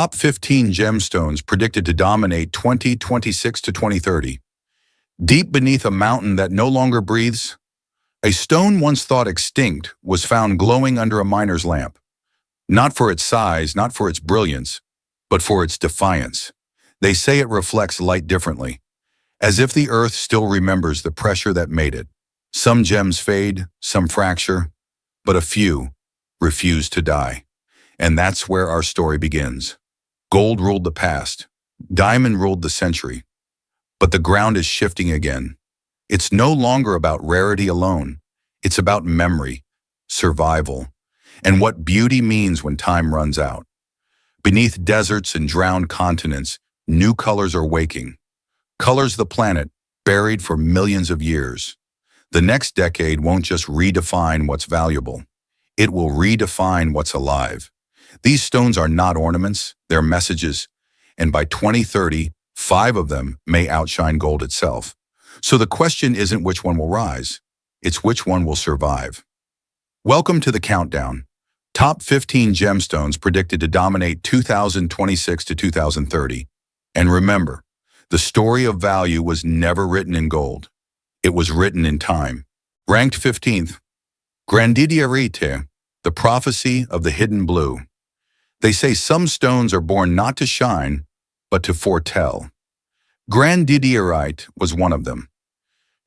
Top 15 gemstones predicted to dominate 2026 to 2030. Deep beneath a mountain that no longer breathes, a stone once thought extinct was found glowing under a miner's lamp. Not for its size, not for its brilliance, but for its defiance. They say it reflects light differently, as if the earth still remembers the pressure that made it. Some gems fade, some fracture, but a few refuse to die. And that's where our story begins. Gold ruled the past, diamond ruled the century, but the ground is shifting again. It's no longer about rarity alone. It's about memory, survival, and what beauty means when time runs out. Beneath deserts and drowned continents, new colors are waking. Colors the planet, buried for millions of years. The next decade won't just redefine what's valuable. It will redefine what's alive. These stones are not ornaments, they're messages, and by 2030, 5 of them may outshine gold itself. So the question isn't which one will rise, it's which one will survive. Welcome to the countdown. Top 15 gemstones predicted to dominate 2026 to 2030. And remember, the story of value was never written in gold. It was written in time. Ranked 15th, Grandidierite, the prophecy of the hidden blue. They say some stones are born not to shine, but to foretell. Grandidierite was one of them.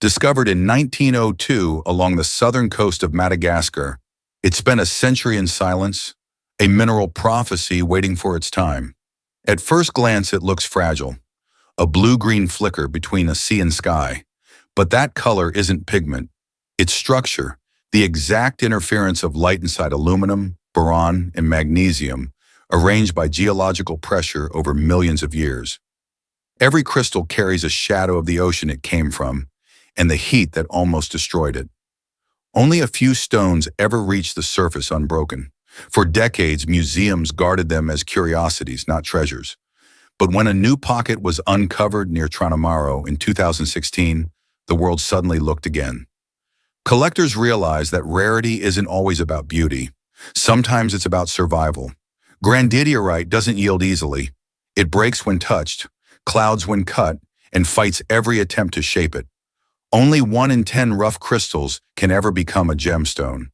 Discovered in 1902 along the southern coast of Madagascar, it spent a century in silence, a mineral prophecy waiting for its time. At first glance, it looks fragile, a blue-green flicker between a sea and sky. But that color isn't pigment. It's structure, the exact interference of light inside aluminum, boron, and magnesium, arranged by geological pressure over millions of years. Every crystal carries a shadow of the ocean it came from, and the heat that almost destroyed it. Only a few stones ever reached the surface unbroken. For decades, museums guarded them as curiosities, not treasures. But when a new pocket was uncovered near Tourmaline in 2016, the world suddenly looked again. Collectors realized that rarity isn't always about beauty. Sometimes it's about survival. Grandidierite doesn't yield easily. It breaks when touched, clouds when cut, and fights every attempt to shape it. Only 1 in 10 rough crystals can ever become a gemstone.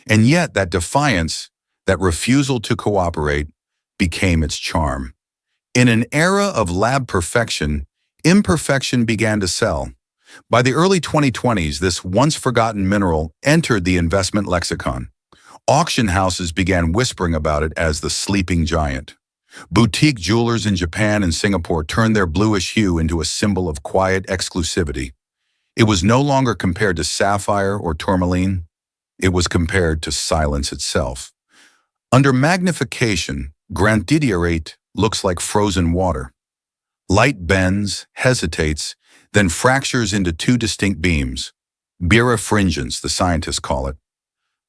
And yet that defiance, that refusal to cooperate, became its charm. In an era of lab perfection, imperfection began to sell. By the early 2020s, this once-forgotten mineral entered the investment lexicon. Auction houses began whispering about it as the sleeping giant. Boutique jewelers in Japan and Singapore turned their bluish hue into a symbol of quiet exclusivity. It was no longer compared to sapphire or tourmaline. It was compared to silence itself. Under magnification, Grandidierite looks like frozen water. Light bends, hesitates, then fractures into 2 distinct beams. Birefringence, the scientists call it.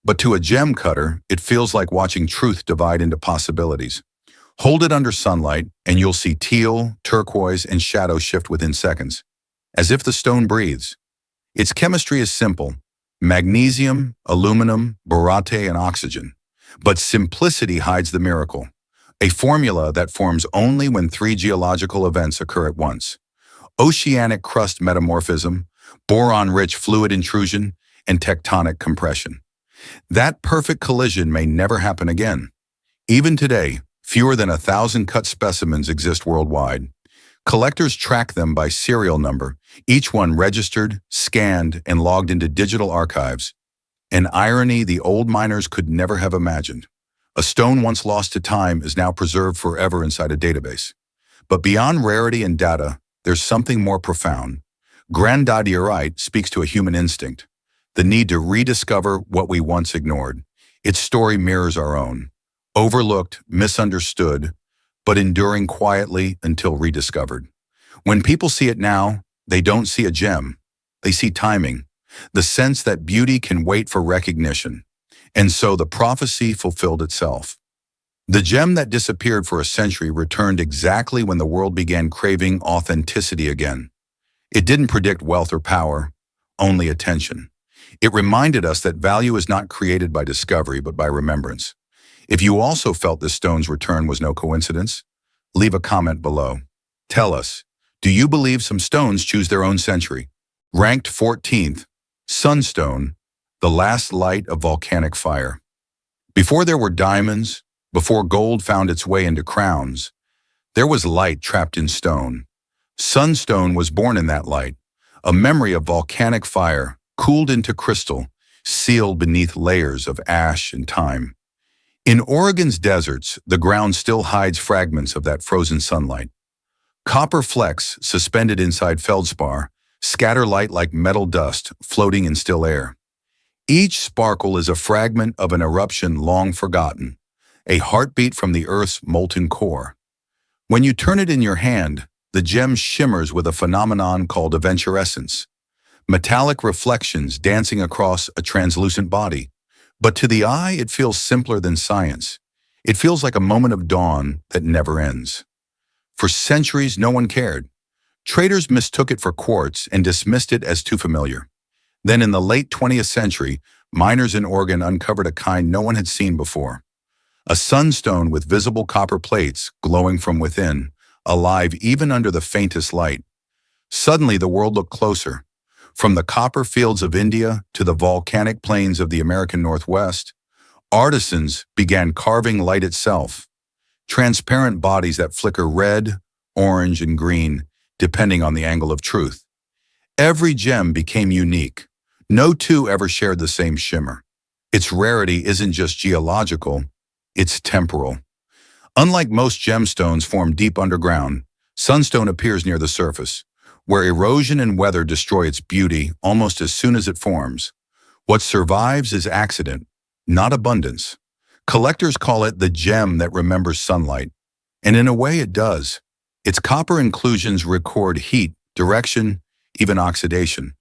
But to a gem cutter, it feels like watching truth divide into possibilities. Hold it under sunlight, and you'll see teal, turquoise, and shadow shift within seconds, as if the stone breathes. Its chemistry is simple: magnesium, aluminum, borate, and oxygen. But simplicity hides the miracle. A formula that forms only when 3 geological events occur at once: oceanic crust metamorphism, boron-rich fluid intrusion, and tectonic compression. That perfect collision may never happen again. Even today, fewer than 1,000 cut specimens exist worldwide. Collectors track them by serial number, each one registered, scanned, and logged into digital archives. An irony the old miners could never have imagined. A stone once lost to time is now preserved forever inside a database. But beyond rarity and data, there's something more profound. Grandidierite speaks to a human instinct, the need to rediscover what we once ignored. Its story mirrors our own, overlooked, misunderstood, but enduring quietly until rediscovered. When people see it now, they don't see a gem. They see timing, the sense that beauty can wait for recognition. And so the prophecy fulfilled itself. The gem that disappeared for a century returned exactly when the world began craving authenticity again. It didn't predict wealth or power, only attention. It reminded us that value is not created by discovery, but by remembrance. If you also felt this stone's return was no coincidence, Leave a comment below. Tell us, do you believe some stones choose their own century? Ranked 14th, Sunstone, the last light of volcanic fire. Before there were diamonds, before gold found its way into crowns, there was light trapped in stone. Sunstone was born in that light, a memory of volcanic fire, cooled into crystal, sealed beneath layers of ash and time. In Oregon's deserts, the ground still hides fragments of that frozen sunlight. Copper flecks, suspended inside feldspar, scatter light like metal dust floating in still air. Each sparkle is a fragment of an eruption long forgotten, a heartbeat from the Earth's molten core. When you turn it in your hand, the gem shimmers with a phenomenon called eventurescence, metallic reflections dancing across a translucent body. But to the eye, it feels simpler than science. It feels like a moment of dawn that never ends. For centuries, no one cared. Traders mistook it for quartz and dismissed it as too familiar. Then in the late 20th century, miners in Oregon uncovered a kind no one had seen before. A sunstone with visible copper plates glowing from within, alive even under the faintest light. Suddenly the world looked closer. From the copper fields of India to the volcanic plains of the American Northwest, artisans began carving light itself, transparent bodies that flicker red, orange, and green, depending on the angle of truth. Every gem became unique. No two ever shared the same shimmer. Its rarity isn't just geological, it's temporal. Unlike most gemstones formed deep underground, sunstone appears near the surface, where erosion and weather destroy its beauty almost as soon as it forms. What survives is accident, not abundance. Collectors call it the gem that remembers sunlight, and in a way it does. Its copper inclusions record heat, direction, even oxidation,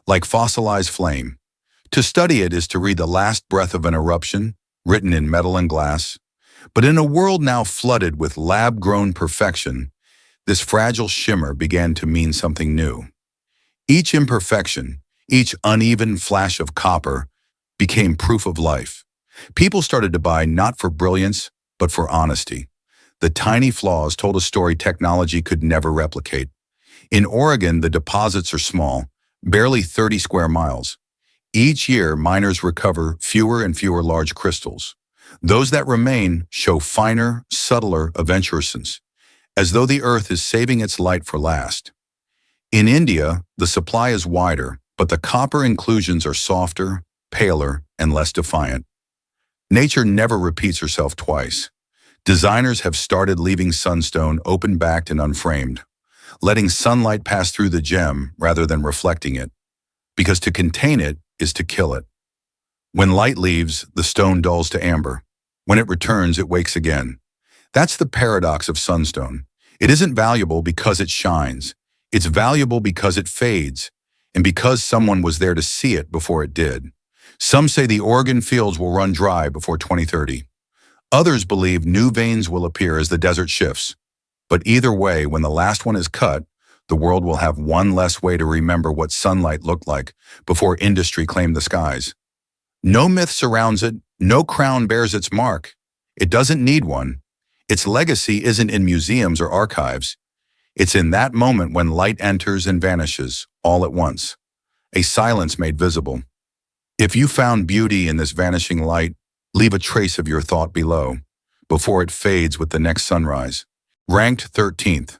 like fossilized flame. To study it is to read the last breath of an eruption, written in metal and glass. But in a world now flooded with lab-grown perfection, this fragile shimmer began to mean something new. Each imperfection, each uneven flash of copper, became proof of life. People started to buy not for brilliance, but for honesty. The tiny flaws told a story technology could never replicate. In Oregon, the deposits are small, barely 30 square miles. Each year, miners recover fewer and fewer large crystals. Those that remain show finer, subtler eventurescence, as though the Earth is saving its light for last. In India, the supply is wider, but the copper inclusions are softer, paler, and less defiant. Nature never repeats herself twice. Designers have started leaving sunstone open-backed and unframed, letting sunlight pass through the gem rather than reflecting it, because to contain it is to kill it. When light leaves, the stone dulls to amber. When it returns, it wakes again. That's the paradox of sunstone. It isn't valuable because it shines. It's valuable because it fades, and because someone was there to see it before it did. Some say the Oregon fields will run dry before 2030. Others believe new veins will appear as the desert shifts. But either way, when the last one is cut, the world will have one less way to remember what sunlight looked like before industry claimed the skies. No myth surrounds it, no crown bears its mark. It doesn't need one. Its legacy isn't in museums or archives. It's in that moment when light enters and vanishes, all at once. A silence made visible. If you found beauty in this vanishing light, leave a trace of your thought below, before it fades with the next sunrise. Ranked 13th,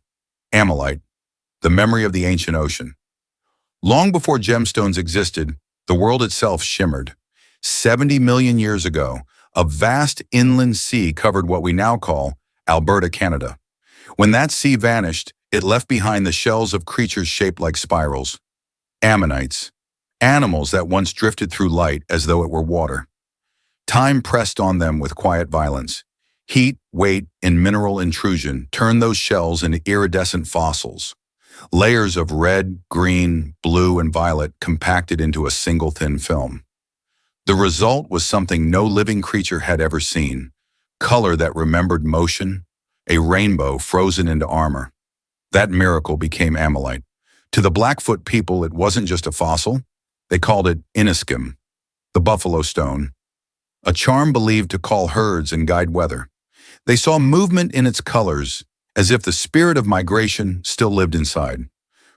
Ammolite, the memory of the ancient ocean. Long before gemstones existed, the world itself shimmered. 70 million years ago, a vast inland sea covered what we now call Alberta, Canada. When that sea vanished, it left behind the shells of creatures shaped like spirals. Ammonites, animals that once drifted through light as though it were water. Time pressed on them with quiet violence. Heat, weight, and mineral intrusion turned those shells into iridescent fossils. Layers of red, green, blue, and violet compacted into a single thin film. The result was something no living creature had ever seen. Color that remembered motion, a rainbow frozen into armor. That miracle became Ammolite. To the Blackfoot people, it wasn't just a fossil. They called it Iniskim, the buffalo stone, a charm believed to call herds and guide weather. They saw movement in its colors, as if the spirit of migration still lived inside.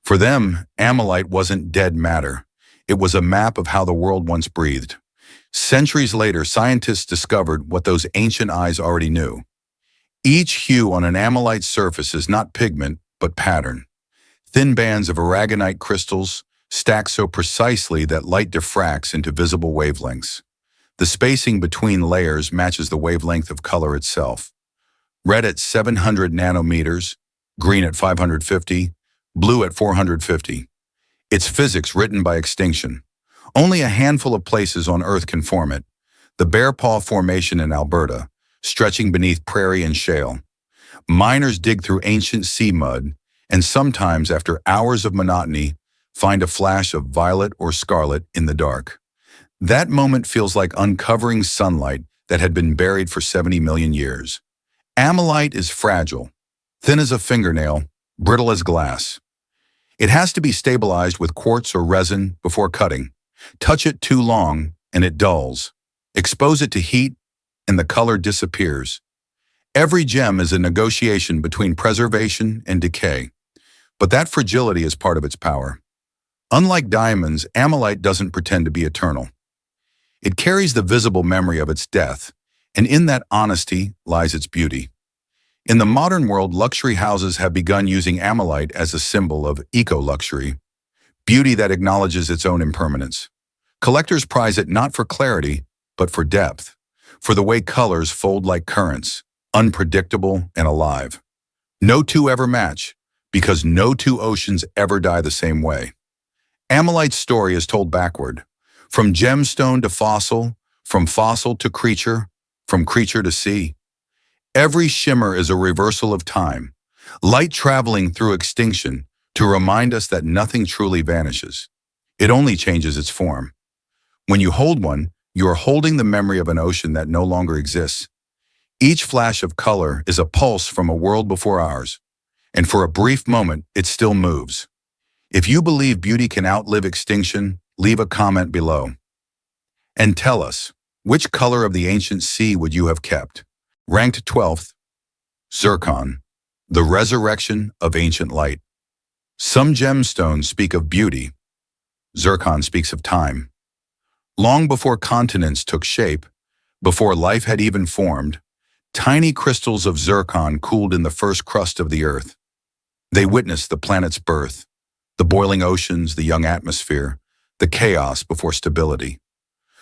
For them, Ammolite wasn't dead matter. It was a map of how the world once breathed. Centuries later, scientists discovered what those ancient eyes already knew. Each hue on an Ammolite surface is not pigment, but pattern. Thin bands of aragonite crystals stacked so precisely that light diffracts into visible wavelengths. The spacing between layers matches the wavelength of color itself. Red at 700 nanometers, green at 550, blue at 450. It's physics written by extinction. Only a handful of places on Earth can form it. The Bear Paw Formation in Alberta, stretching beneath prairie and shale. Miners dig through ancient sea mud, and sometimes, after hours of monotony, find a flash of violet or scarlet in the dark. That moment feels like uncovering sunlight that had been buried for 70 million years. Ammolite is fragile, thin as a fingernail, brittle as glass. It has to be stabilized with quartz or resin before cutting. Touch it too long, and it dulls. Expose it to heat, and the color disappears. Every gem is a negotiation between preservation and decay. But that fragility is part of its power. Unlike diamonds, Ammolite doesn't pretend to be eternal. It carries the visible memory of its death, and in that honesty lies its beauty. In the modern world, luxury houses have begun using Ammolite as a symbol of eco-luxury, beauty that acknowledges its own impermanence. Collectors prize it not for clarity, but for depth, for the way colors fold like currents, unpredictable and alive. No two ever match, because no two oceans ever die the same way. Ammolite's story is told backward, from gemstone to fossil, from fossil to creature, from creature to sea. Every shimmer is a reversal of time, light traveling through extinction to remind us that nothing truly vanishes. It only changes its form. When you hold one, you are holding the memory of an ocean that no longer exists. Each flash of color is a pulse from a world before ours, and for a brief moment, it still moves. If you believe beauty can outlive extinction, leave a comment below. And tell us, which color of the ancient sea would you have kept? Ranked 12th, Zircon, the resurrection of ancient light. Some gemstones speak of beauty. Zircon speaks of time. Long before continents took shape, before life had even formed, tiny crystals of zircon cooled in the first crust of the earth. They witnessed the planet's birth, the boiling oceans, the young atmosphere, the chaos before stability.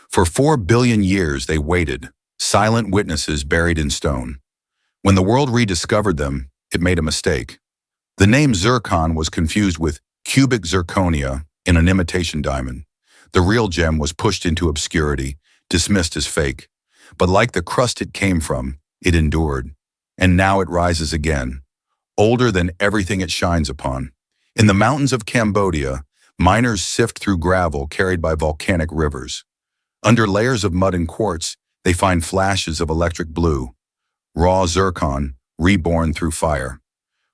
For 4 billion years they waited, silent witnesses buried in stone. When the world rediscovered them, it made a mistake. The name zircon was confused with cubic zirconia in an imitation diamond. The real gem was pushed into obscurity, dismissed as fake. But like the crust it came from, it endured. And now it rises again, older than everything it shines upon. In the mountains of Cambodia, miners sift through gravel carried by volcanic rivers. Under layers of mud and quartz, they find flashes of electric blue, raw zircon reborn through fire.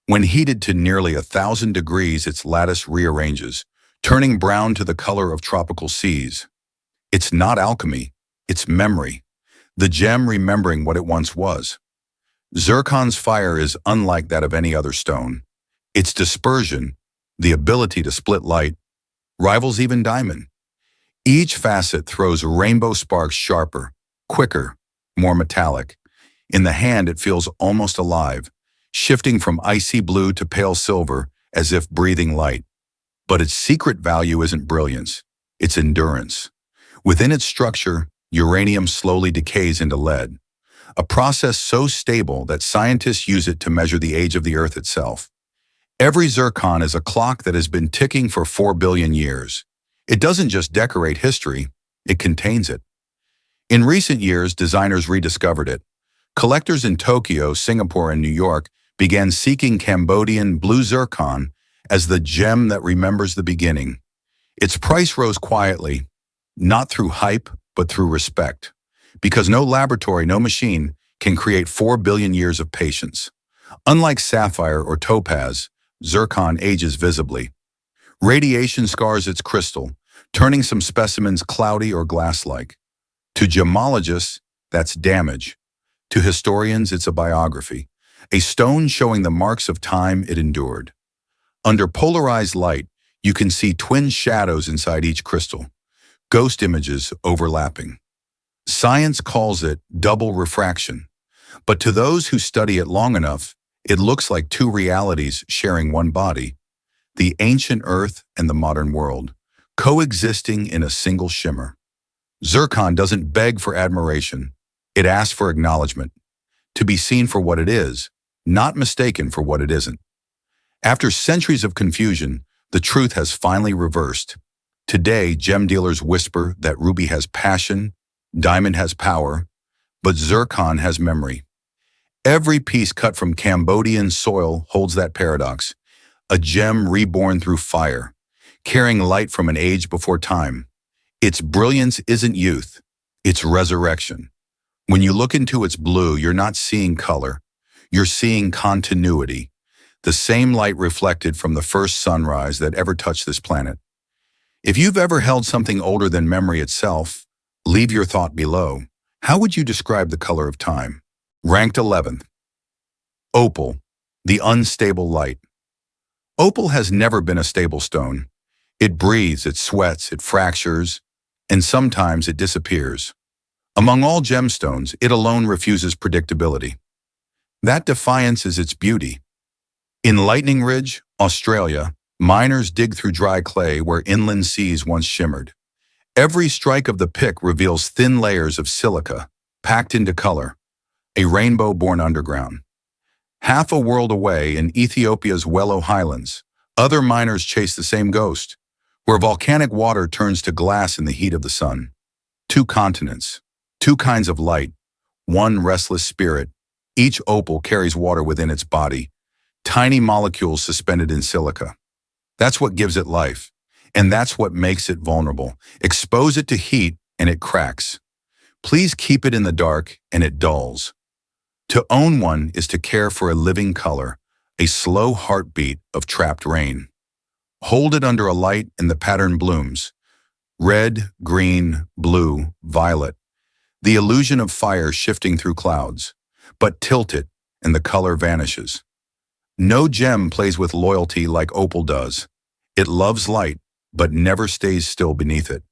When heated to nearly 1,000 degrees, its lattice rearranges, turning brown to the color of tropical seas. It's not alchemy, it's memory, the gem remembering what it once was. Zircon's fire is unlike that of any other stone. Its dispersion, the ability to split light, rivals even diamond. Each facet throws rainbow sparks sharper, quicker, more metallic. In the hand, it feels almost alive, shifting from icy blue to pale silver as if breathing light. But its secret value isn't brilliance, it's endurance. Within its structure, uranium slowly decays into lead, a process so stable that scientists use it to measure the age of the Earth itself. Every zircon is a clock that has been ticking for 4 billion years. It doesn't just decorate history, it contains it. In recent years, designers rediscovered it. Collectors in Tokyo, Singapore, and New York began seeking Cambodian blue zircon as the gem that remembers the beginning. Its price rose quietly, not through hype, but through respect. Because no laboratory, no machine can create 4 billion years of patience. Unlike sapphire or topaz, zircon ages visibly. Radiation scars its crystal, turning some specimens cloudy or glass-like. To gemologists, that's damage. To historians, it's a biography, a stone showing the marks of time it endured. Under polarized light, you can see twin shadows inside each crystal, ghost images overlapping. Science calls it double refraction, but to those who study it long enough, it looks like two realities sharing one body, the ancient earth and the modern world, coexisting in a single shimmer. Zircon doesn't beg for admiration, it asks for acknowledgement, to be seen for what it is, not mistaken for what it isn't. After centuries of confusion, the truth has finally reversed. Today, gem dealers whisper that ruby has passion, diamond has power, but zircon has memory. Every piece cut from Cambodian soil holds that paradox, a gem reborn through fire, carrying light from an age before time. Its brilliance isn't youth, it's resurrection. When you look into its blue, you're not seeing color, you're seeing continuity, the same light reflected from the first sunrise that ever touched this planet. If you've ever held something older than memory itself, leave your thought below. How would you describe the color of time? Ranked 11th. Opal, the unstable light. Opal has never been a stable stone. It breathes, it sweats, it fractures, and sometimes it disappears. Among all gemstones, it alone refuses predictability. That defiance is its beauty. In Lightning Ridge, Australia, miners dig through dry clay where inland seas once shimmered. Every strike of the pick reveals thin layers of silica, packed into color, a rainbow born underground. Half a world away in Ethiopia's Wello Highlands, other miners chase the same ghost, where volcanic water turns to glass in the heat of the sun. Two continents, two kinds of light, one restless spirit. Each opal carries water within its body, tiny molecules suspended in silica. That's what gives it life, and that's what makes it vulnerable. Expose it to heat, and it cracks. Please keep it in the dark, and it dulls. To own one is to care for a living color, a slow heartbeat of trapped rain. Hold it under a light and the pattern blooms. Red, green, blue, violet. The illusion of fire shifting through clouds. But tilt it, and the color vanishes. No gem plays with loyalty like opal does. It loves light, but never stays still beneath it.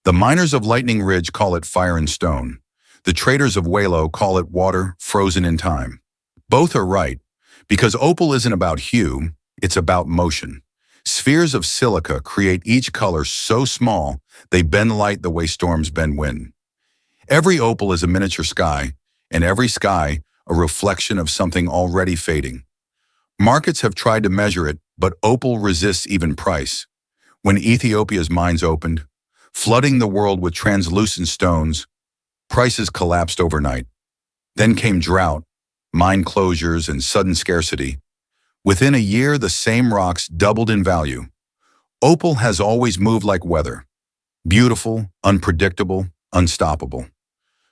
The miners of Lightning Ridge call it fire and stone. The traders of Wello call it water frozen in time. Both are right, because opal isn't about hue, it's about motion. Spheres of silica create each color so small they bend light the way storms bend wind. Every opal is a miniature sky, and every sky a reflection of something already fading. Markets have tried to measure it, but opal resists even price. When Ethiopia's mines opened, flooding the world with translucent stones, prices collapsed overnight. Then came drought, mine closures, and sudden scarcity. Within a year, the same rocks doubled in value. Opal has always moved like weather. Beautiful, unpredictable, unstoppable.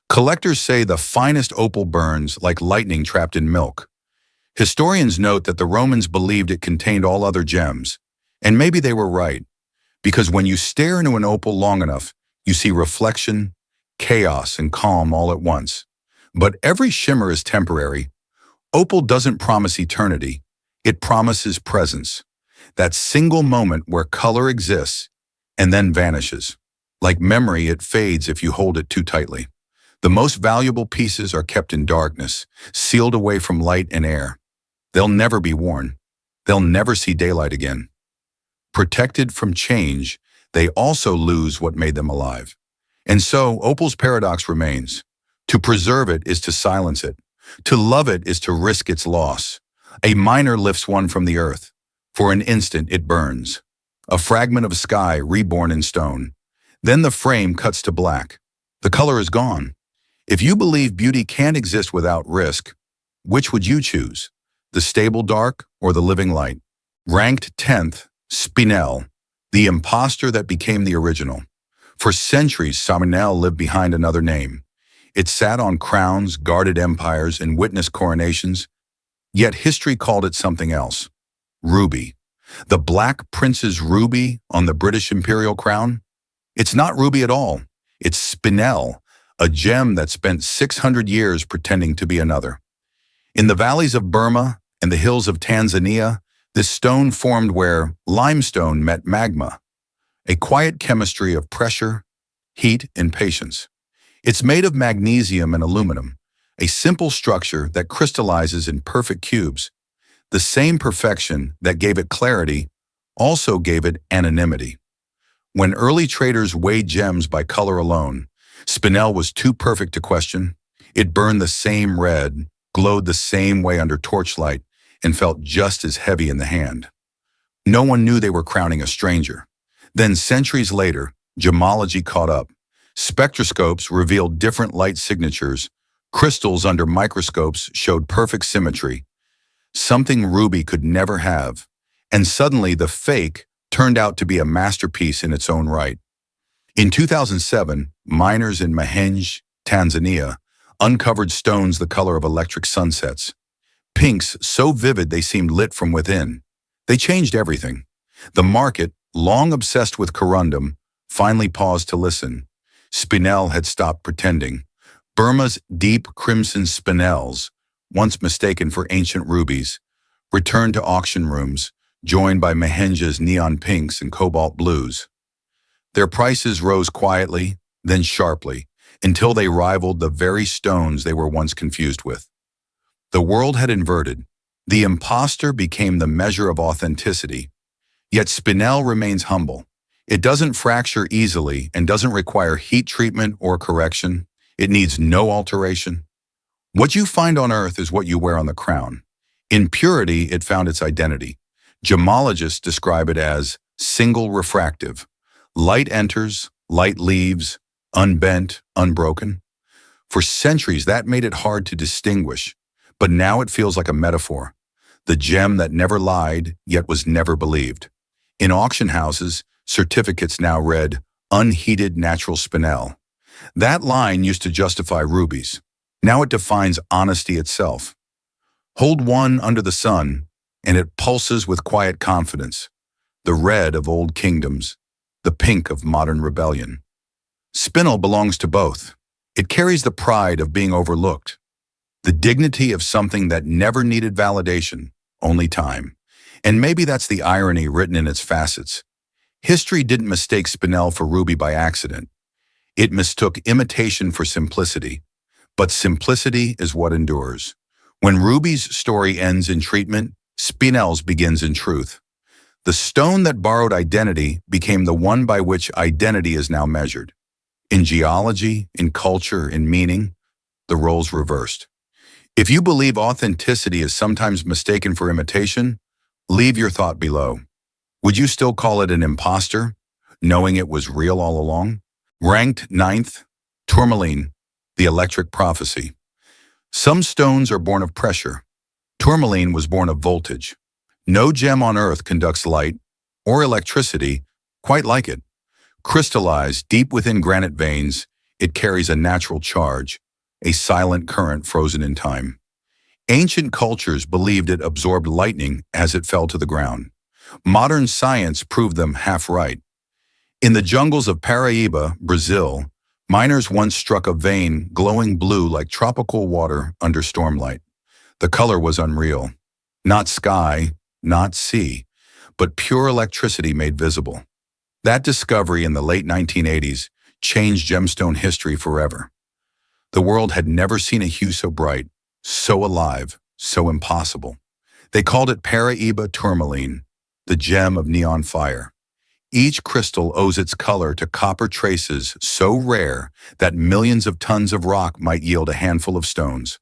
Collectors say the finest opal burns like lightning trapped in milk. Historians note that the Romans believed it contained all other gems, and maybe they were right, because when you stare into an opal long enough, you see reflection, chaos, and calm all at once. But every shimmer is temporary. Opal doesn't promise eternity, it promises presence, that single moment where color exists and then vanishes. Like memory, it fades if you hold it too tightly. The most valuable pieces are kept in darkness, sealed away from light and air. They'll never be worn. They'll never see daylight again. Protected from change, they also lose what made them alive. And so, opal's paradox remains. To preserve it is to silence it. To love it is to risk its loss. A miner lifts one from the earth. For an instant, it burns. A fragment of sky reborn in stone. Then the frame cuts to black. The color is gone. If you believe beauty can't exist without risk, which would you choose? The stable dark or the living light? Ranked 10th, Spinel, the imposter that became the original. For centuries, Spinel lived behind another name. It sat on crowns, guarded empires, and witnessed coronations, yet history called it something else. Ruby. The Black Prince's ruby on the British imperial crown? It's not ruby at all. It's Spinel, a gem that spent 600 years pretending to be another. In the valleys of Burma and the hills of Tanzania, this stone formed where limestone met magma, a quiet chemistry of pressure, heat, and patience. It's made of magnesium and aluminum, a simple structure that crystallizes in perfect cubes. The same perfection that gave it clarity also gave it anonymity. When early traders weighed gems by color alone, Spinel was too perfect to question. It burned the same red, glowed the same way under torchlight, and felt just as heavy in the hand. No one knew they were crowning a stranger. Then centuries later, gemology caught up. Spectroscopes revealed different light signatures. Crystals under microscopes showed perfect symmetry, something ruby could never have. And suddenly the fake turned out to be a masterpiece in its own right. In 2007, miners in Mahenge, Tanzania, uncovered stones the color of electric sunsets. Pinks so vivid they seemed lit from within. They changed everything. The market, long obsessed with corundum, finally paused to listen. Spinel had stopped pretending. Burma's deep crimson spinels, once mistaken for ancient rubies, returned to auction rooms, joined by Mahenge's neon pinks and cobalt blues. Their prices rose quietly, then sharply, until they rivaled the very stones they were once confused with. The world had inverted. The imposter became the measure of authenticity. Yet Spinel remains humble. It doesn't fracture easily and doesn't require heat treatment or correction. It needs no alteration. What you find on Earth is what you wear on the crown. In purity, it found its identity. Gemologists describe it as single refractive. Light enters, light leaves, unbent, unbroken. For centuries, that made it hard to distinguish, but now it feels like a metaphor. The gem that never lied, yet was never believed. In auction houses, certificates now read, unheated natural spinel. That line used to justify rubies. Now it defines honesty itself. Hold one under the sun, and it pulses with quiet confidence, the red of old kingdoms, the pink of modern rebellion. Spinel belongs to both. It carries the pride of being overlooked, the dignity of something that never needed validation, only time. And maybe that's the irony written in its facets. History didn't mistake Spinel for ruby by accident. It mistook imitation for simplicity. But simplicity is what endures. When ruby's story ends in treatment, Spinel's begins in truth. The stone that borrowed identity became the one by which identity is now measured. In geology, in culture, in meaning, the roles reversed. If you believe authenticity is sometimes mistaken for imitation, leave your thought below. Would you still call it an imposter, knowing it was real all along? Ranked 9th, Tourmaline, the electric prophecy. Some stones are born of pressure. Tourmaline was born of voltage. No gem on Earth conducts light or electricity quite like it. Crystallized deep within granite veins, it carries a natural charge, a silent current frozen in time. Ancient cultures believed it absorbed lightning as it fell to the ground. Modern science proved them half right. In the jungles of Paraíba, Brazil, miners once struck a vein glowing blue like tropical water under stormlight. The color was unreal. Not sky, not sea, but pure electricity made visible. That discovery in the late 1980s changed gemstone history forever. The world had never seen a hue so bright, so alive, so impossible. They called it Paraíba Tourmaline, the gem of neon fire. Each crystal owes its color to copper traces so rare that millions of tons of rock might yield a handful of stones.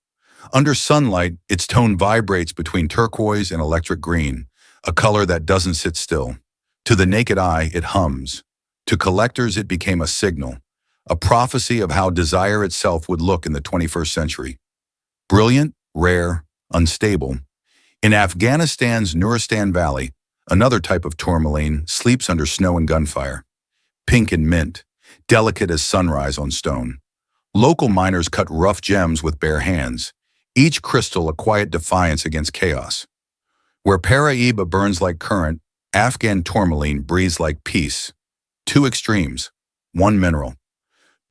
Under sunlight, its tone vibrates between turquoise and electric green, a color that doesn't sit still. To the naked eye, it hums. To collectors, it became a signal, a prophecy of how desire itself would look in the 21st century. Brilliant, rare, unstable. In Afghanistan's Nuristan Valley, another type of tourmaline sleeps under snow and gunfire. Pink and mint, delicate as sunrise on stone. Local miners cut rough gems with bare hands, each crystal a quiet defiance against chaos. Where Paraíba burns like current, Afghan tourmaline breathes like peace. Two extremes, one mineral.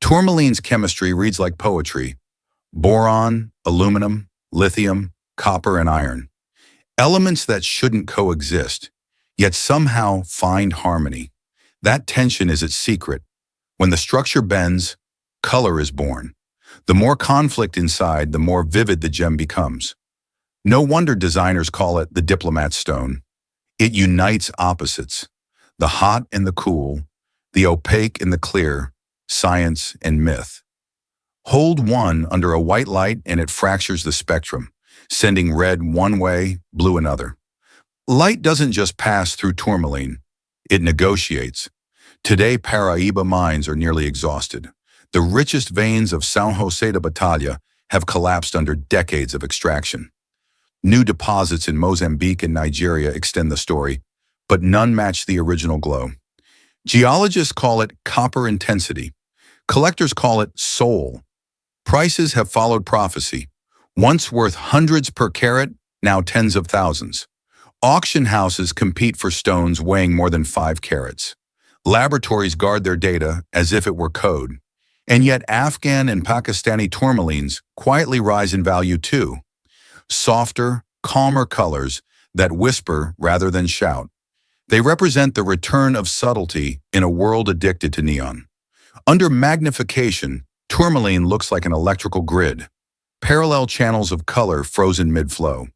Tourmaline's chemistry reads like poetry. Boron, aluminum, lithium, copper and iron. Elements that shouldn't coexist, yet somehow find harmony. That tension is its secret. When the structure bends, color is born. The more conflict inside, the more vivid the gem becomes. No wonder designers call it the diplomat stone. It unites opposites, the hot and the cool, the opaque and the clear, science and myth. Hold one under a white light and it fractures the spectrum, sending red one way, blue another. Light doesn't just pass through tourmaline, it negotiates. Today, Paraíba mines are nearly exhausted. The richest veins of São José de Batalha have collapsed under decades of extraction. New deposits in Mozambique and Nigeria extend the story, but none match the original glow. Geologists call it copper intensity. Collectors call it soul. Prices have followed prophecy. Once worth hundreds per carat, now tens of thousands. Auction houses compete for stones weighing more than 5 carats. Laboratories guard their data as if it were code. And yet Afghan and Pakistani tourmalines quietly rise in value too. Softer, calmer colors that whisper rather than shout. They represent the return of subtlety in a world addicted to neon. Under magnification, tourmaline looks like an electrical grid. Parallel channels of color frozen mid-flow.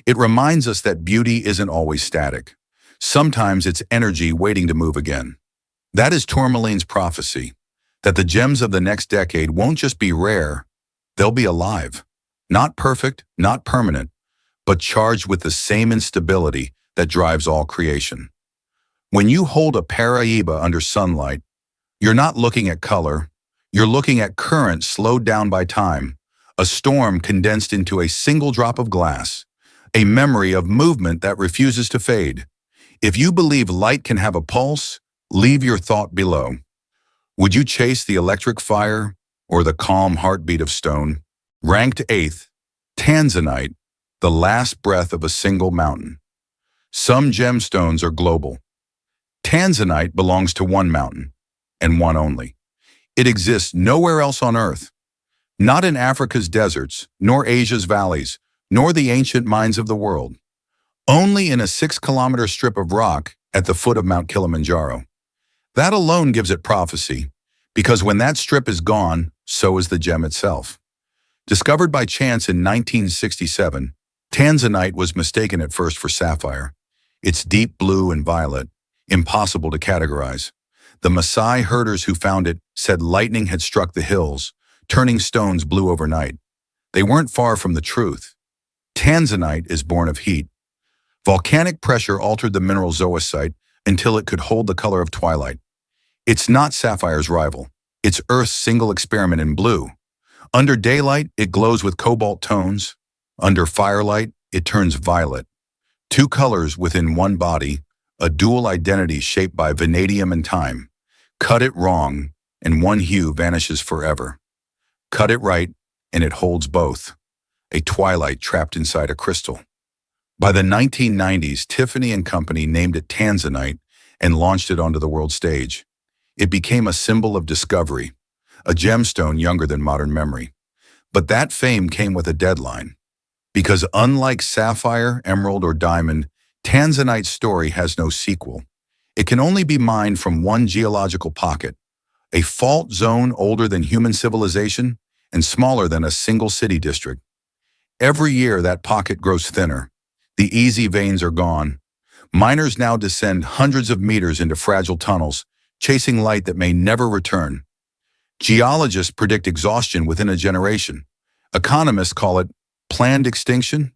It reminds us that beauty isn't always static. Sometimes it's energy waiting to move again. That is tourmaline's prophecy, that the gems of the next decade won't just be rare, they'll be alive. Not perfect, not permanent, but charged with the same instability that drives all creation. When you hold a Paraíba under sunlight, you're not looking at color, you're looking at current slowed down by time, a storm condensed into a single drop of glass, a memory of movement that refuses to fade. If you believe light can have a pulse, leave your thought below. Would you chase the electric fire or the calm heartbeat of stone? Ranked 8th, Tanzanite, the last breath of a single mountain. Some gemstones are global. Tanzanite belongs to one mountain, and one only. It exists nowhere else on Earth. Not in Africa's deserts, nor Asia's valleys, nor the ancient mines of the world. Only in a 6-kilometer strip of rock at the foot of Mount Kilimanjaro. That alone gives it prophecy, because when that strip is gone, so is the gem itself. Discovered by chance in 1967, Tanzanite was mistaken at first for sapphire. It's deep blue and violet, impossible to categorize. The Maasai herders who found it said lightning had struck the hills, turning stones blue overnight. They weren't far from the truth. Tanzanite is born of heat. Volcanic pressure altered the mineral zoisite until it could hold the color of twilight. It's not sapphire's rival. It's Earth's single experiment in blue. Under daylight, it glows with cobalt tones. Under firelight, it turns violet. Two colors within one body, a dual identity shaped by vanadium and time. Cut it wrong, and one hue vanishes forever. Cut it right, and it holds both. A twilight trapped inside a crystal. By the 1990s, Tiffany & Company named it Tanzanite and launched it onto the world stage. It became a symbol of discovery, a gemstone younger than modern memory. But that fame came with a deadline. Because unlike sapphire, emerald, or diamond, Tanzanite's story has no sequel. It can only be mined from one geological pocket, a fault zone older than human civilization and smaller than a single city district. Every year that pocket grows thinner. The easy veins are gone. Miners now descend hundreds of meters into fragile tunnels, chasing light that may never return. Geologists predict exhaustion within a generation. Economists call it planned extinction.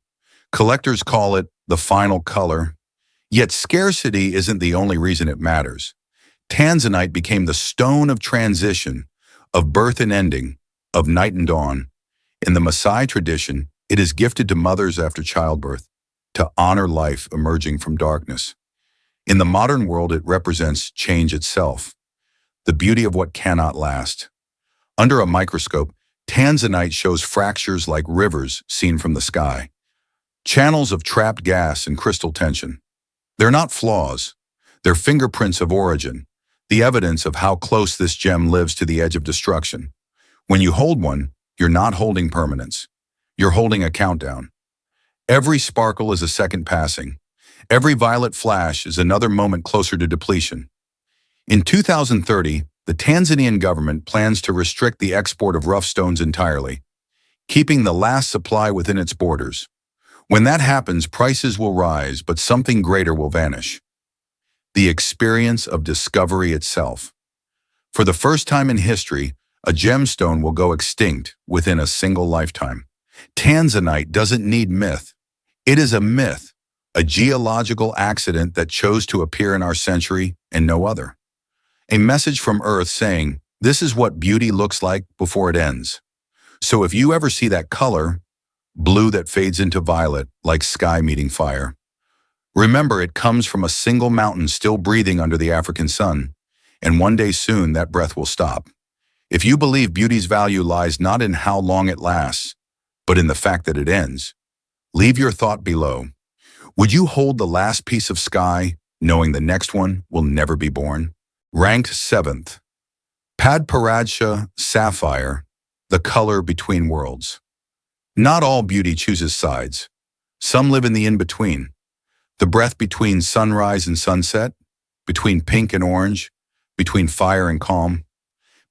Collectors call it the final color. Yet scarcity isn't the only reason it matters. Tanzanite became the stone of transition, of birth and ending, of night and dawn. In the Maasai tradition, it is gifted to mothers after childbirth, to honor life emerging from darkness. In the modern world, it represents change itself, the beauty of what cannot last. Under a microscope, Tanzanite shows fractures like rivers seen from the sky, channels of trapped gas and crystal tension. They're not flaws, they're fingerprints of origin, the evidence of how close this gem lives to the edge of destruction. When you hold one, you're not holding permanence. You're holding a countdown. Every sparkle is a second passing. Every violet flash is another moment closer to depletion. In 2030, the Tanzanian government plans to restrict the export of rough stones entirely, keeping the last supply within its borders. When that happens, prices will rise, but something greater will vanish. The experience of discovery itself. For the first time in history, a gemstone will go extinct within a single lifetime. Tanzanite doesn't need myth. It is a myth, a geological accident that chose to appear in our century and no other. A message from Earth saying, this is what beauty looks like before it ends. So if you ever see that color, blue that fades into violet, like sky meeting fire, remember it comes from a single mountain still breathing under the African sun, and one day soon that breath will stop. If you believe beauty's value lies not in how long it lasts, but in the fact that it ends, leave your thought below. Would you hold the last piece of sky, knowing the next one will never be born? Ranked 7th, Padparadscha Sapphire, the color between worlds. Not all beauty chooses sides. Some live in the in-between. The breath between sunrise and sunset, between pink and orange, between fire and calm.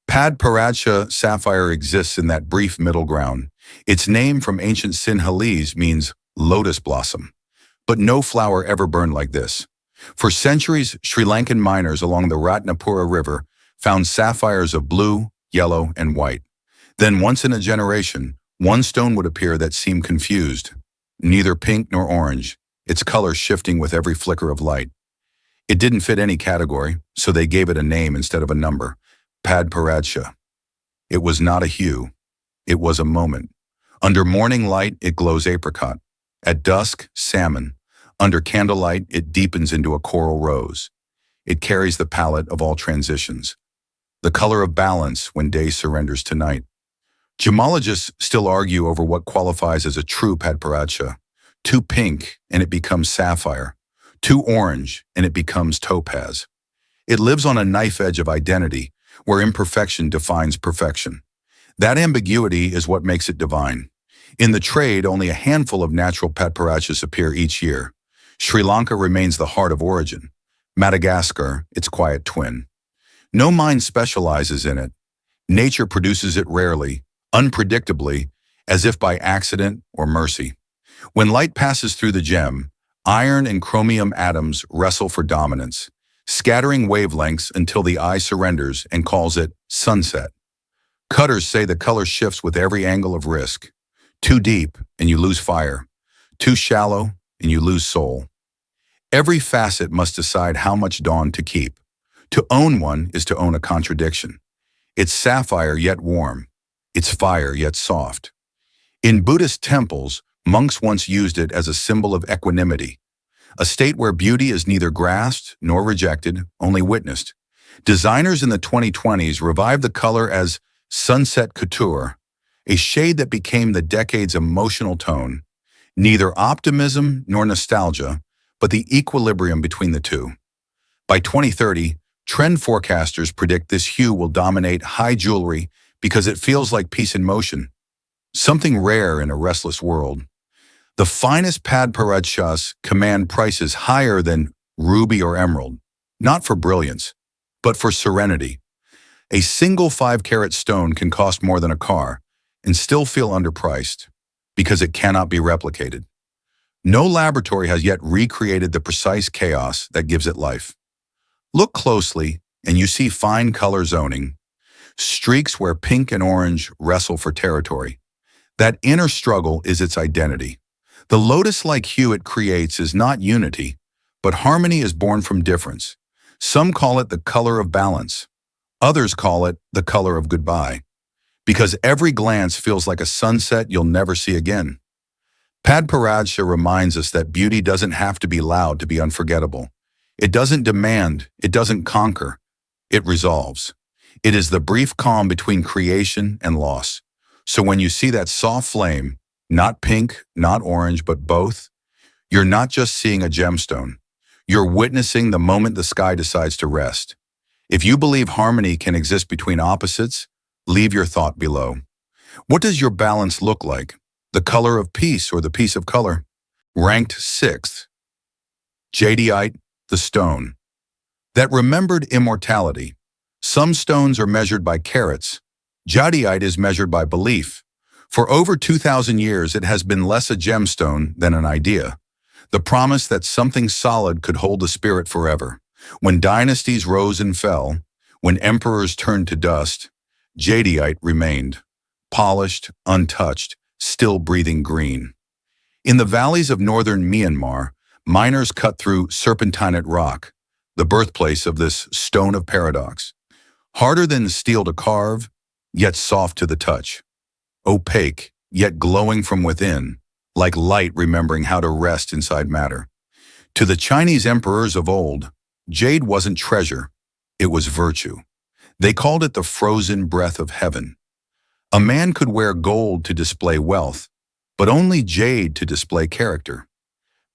Padparadscha Sapphire exists in that brief middle ground. Its name from ancient Sinhalese means lotus blossom. But no flower ever burned like this. For centuries, Sri Lankan miners along the Ratnapura River found sapphires of blue, yellow, and white. Then once in a generation, one stone would appear that seemed confused. Neither pink nor orange, its color shifting with every flicker of light. It didn't fit any category, so they gave it a name instead of a number, Padparadscha. It was not a hue, it was a moment. Under morning light, it glows apricot. At dusk, salmon. Under candlelight, it deepens into a coral rose. It carries the palette of all transitions. The color of balance when day surrenders to night. Gemologists still argue over what qualifies as a true Padparadscha. Too pink, and it becomes sapphire. Too orange, and it becomes topaz. It lives on a knife edge of identity, where imperfection defines perfection. That ambiguity is what makes it divine. In the trade, only a handful of natural Padparadschas appear each year. Sri Lanka remains the heart of origin. Madagascar, its quiet twin. No mine specializes in it. Nature produces it rarely, unpredictably, as if by accident or mercy. When light passes through the gem, iron and chromium atoms wrestle for dominance, scattering wavelengths until the eye surrenders and calls it sunset. Cutters say the color shifts with every angle of risk. Too deep, and you lose fire. Too shallow, and you lose soul. Every facet must decide how much dawn to keep. To own one is to own a contradiction. It's sapphire yet warm. It's fire yet soft. In Buddhist temples, monks once used it as a symbol of equanimity, a state where beauty is neither grasped nor rejected, only witnessed. Designers in the 2020s revived the color as sunset couture, a shade that became the decade's emotional tone, neither optimism nor nostalgia, but the equilibrium between the two. By 2030, trend forecasters predict this hue will dominate high jewelry because it feels like peace in motion, something rare in a restless world. The finest Padparadschas command prices higher than ruby or emerald, not for brilliance, but for serenity. A single 5-carat stone can cost more than a car and still feel underpriced because it cannot be replicated. No laboratory has yet recreated the precise chaos that gives it life. Look closely and you see fine color zoning, streaks where pink and orange wrestle for territory. That inner struggle is its identity. The lotus-like hue it creates is not unity, but harmony is born from difference. Some call it the color of balance. Others call it the color of goodbye, because every glance feels like a sunset you'll never see again. Padparadscha reminds us that beauty doesn't have to be loud to be unforgettable. It doesn't demand, it doesn't conquer, it resolves. It is the brief calm between creation and loss. So when you see that soft flame, not pink, not orange, but both, you're not just seeing a gemstone. You're witnessing the moment the sky decides to rest. If you believe harmony can exist between opposites, leave your thought below. What does your balance look like? The color of peace or the peace of color? Ranked 6th, Jadeite, the stone. That remembered immortality. Some stones are measured by carats. Jadeite is measured by belief. For over 2,000 years, it has been less a gemstone than an idea. The promise that something solid could hold the spirit forever. When dynasties rose and fell, when emperors turned to dust, jadeite remained, polished, untouched, still breathing green. In the valleys of northern Myanmar, miners cut through serpentinite rock, the birthplace of this stone of paradox. Harder than steel to carve, yet soft to the touch. Opaque, yet glowing from within, like light remembering how to rest inside matter. To the Chinese emperors of old, jade wasn't treasure, it was virtue. They called it the frozen breath of heaven. A man could wear gold to display wealth, but only jade to display character.